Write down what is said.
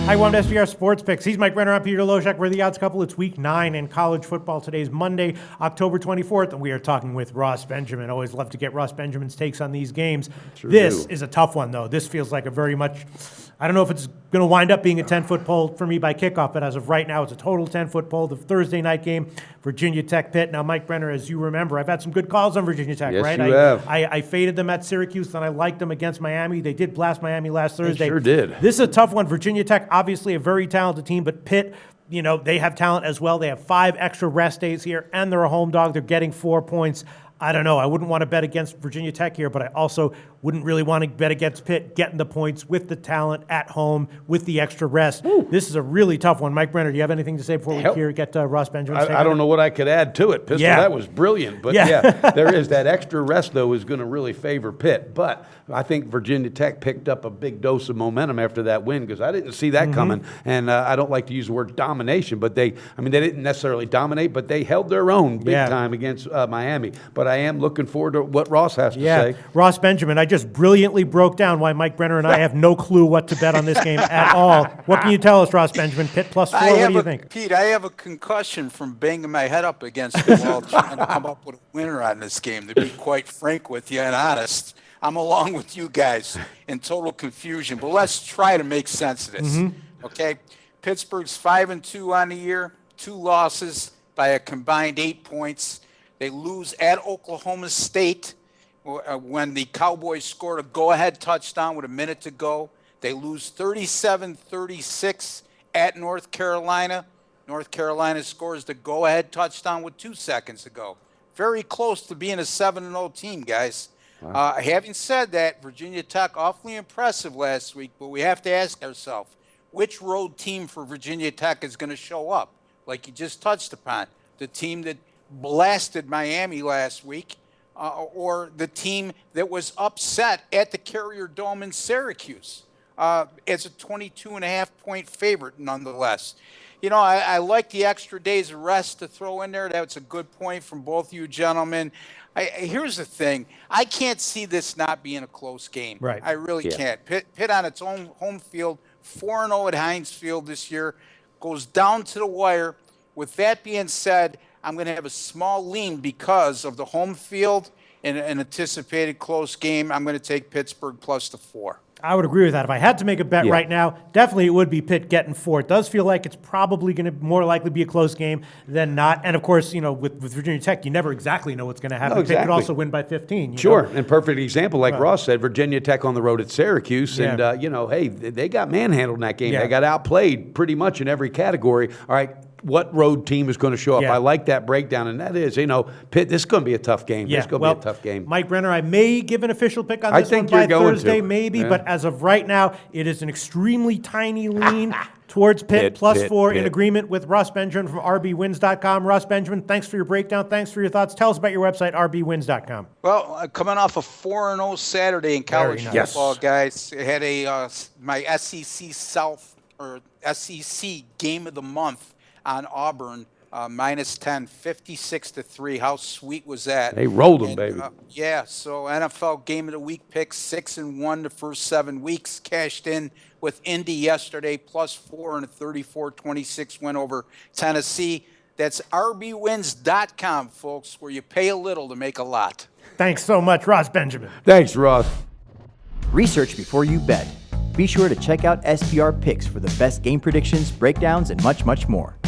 Hi, welcome to SBR Sports Picks. He's Mike Renner. I'm Peter Loshak. We're the odds couple. It's week 9 in college football. Today's Monday, October 24th, and we are talking with Ross Benjamin. Always love to get Ross Benjamin's takes on these games. This is a tough one, though. This feels like a very much, I don't know if it's going to wind up being a 10-foot poll for me by kickoff, but as of right now, it's a total 10-foot poll. The Thursday night game, Virginia Tech Pitt. Now, Mike Brenner, as you remember, I've had some good calls on Virginia Tech, yes, right? You have. I faded them at Syracuse, and I liked them against Miami. They did blast Miami last Thursday. They sure did. This is a tough one. Virginia Tech, obviously a very talented team, but Pitt, you know, they have talent as well. They have 5 extra rest days here, and they're a home dog. They're getting 4 points. I don't know. I wouldn't want to bet against Virginia Tech here, but I also wouldn't really want to bet against Pitt getting the points with the talent at home with the extra rest. Ooh. This is a really tough one. Mike Brenner, do you have anything to say before we get Ross Benjamin? I don't know what I could add to it. Pistol, that was brilliant. But yeah, there is that extra rest, though, is going to really favor Pitt. But I think Virginia Tech picked up a big dose of momentum after that win because I didn't see that coming. And I don't like to use the word domination, but they didn't necessarily dominate, but they held their own big time against Miami. But I am looking forward to what Ross has to say. Ross Benjamin, I just brilliantly broke down why Mike Brenner and I have no clue what to bet on this game at all. What can you tell us, Ross Benjamin? Pitt +4, what do you think? Pete, I have a concussion from banging my head up against the wall trying to come up with a winner on this game, to be quite frank with you and honest. I'm along with you guys in total confusion, but let's try to make sense of this, okay? Pittsburgh's 5-2 on the year, 2 losses by a combined 8 points. They lose at Oklahoma State when the Cowboys scored a go-ahead touchdown with a minute to go. They lose 37-36 at North Carolina. North Carolina scores the go-ahead touchdown with 2 seconds to go. Very close to being a 7-0 team, guys. Wow. Having said that, Virginia Tech awfully impressive last week, but we have to ask ourselves, which road team for Virginia Tech is going to show up? Like you just touched upon, the team that blasted Miami last week, or the team that was upset at the Carrier Dome in Syracuse as a 22.5-point favorite nonetheless. You know, I like the extra days of rest to throw in there. That's a good point from both you gentlemen. Here's the thing. I can't see this not being a close game. Right. I really can't. Pitt on its own home field, 4-0 at Heinz Field this year, goes down to the wire. With that being said, I'm going to have a small lean because of the home field and an anticipated close game. I'm going to take Pittsburgh +4. I would agree with that. If I had to make a bet right now, definitely it would be Pitt getting 4. It does feel like it's probably going to more likely be a close game than not. And, of course, you know, with Virginia Tech, you never exactly know what's going to happen. Pitt could also win by 15. You know? And perfect example, like Ross said, Virginia Tech on the road at Syracuse. And, you know, hey, they got manhandled in that game. They got outplayed pretty much in every category. All right. What road team is going to show up? I like that breakdown, and that is, you know, Pitt, this is going to be a tough game. This is going to be a tough game. Mike Brenner, I may give an official pick on this one by Thursday, maybe, but as of right now, it is an extremely tiny lean towards Pitt +4 in agreement with Ross Benjamin from rbwins.com. Ross Benjamin, thanks for your breakdown. Thanks for your thoughts. Tell us about your website, rbwins.com. Well, coming off a 4-0 Saturday in college football, guys, I had my SEC South or SEC Game of the Month on Auburn, -10, 56-3. How sweet was that? They rolled them, baby. So NFL Game of the Week picks, 6-1 the first 7 weeks. Cashed in with Indy yesterday, +4 and a 34-26 win over Tennessee. That's rbwins.com, folks, where you pay a little to make a lot. Thanks so much, Ross Benjamin. Thanks, Ross. Research before you bet. Be sure to check out SBR Picks for the best game predictions, breakdowns, and much, much more.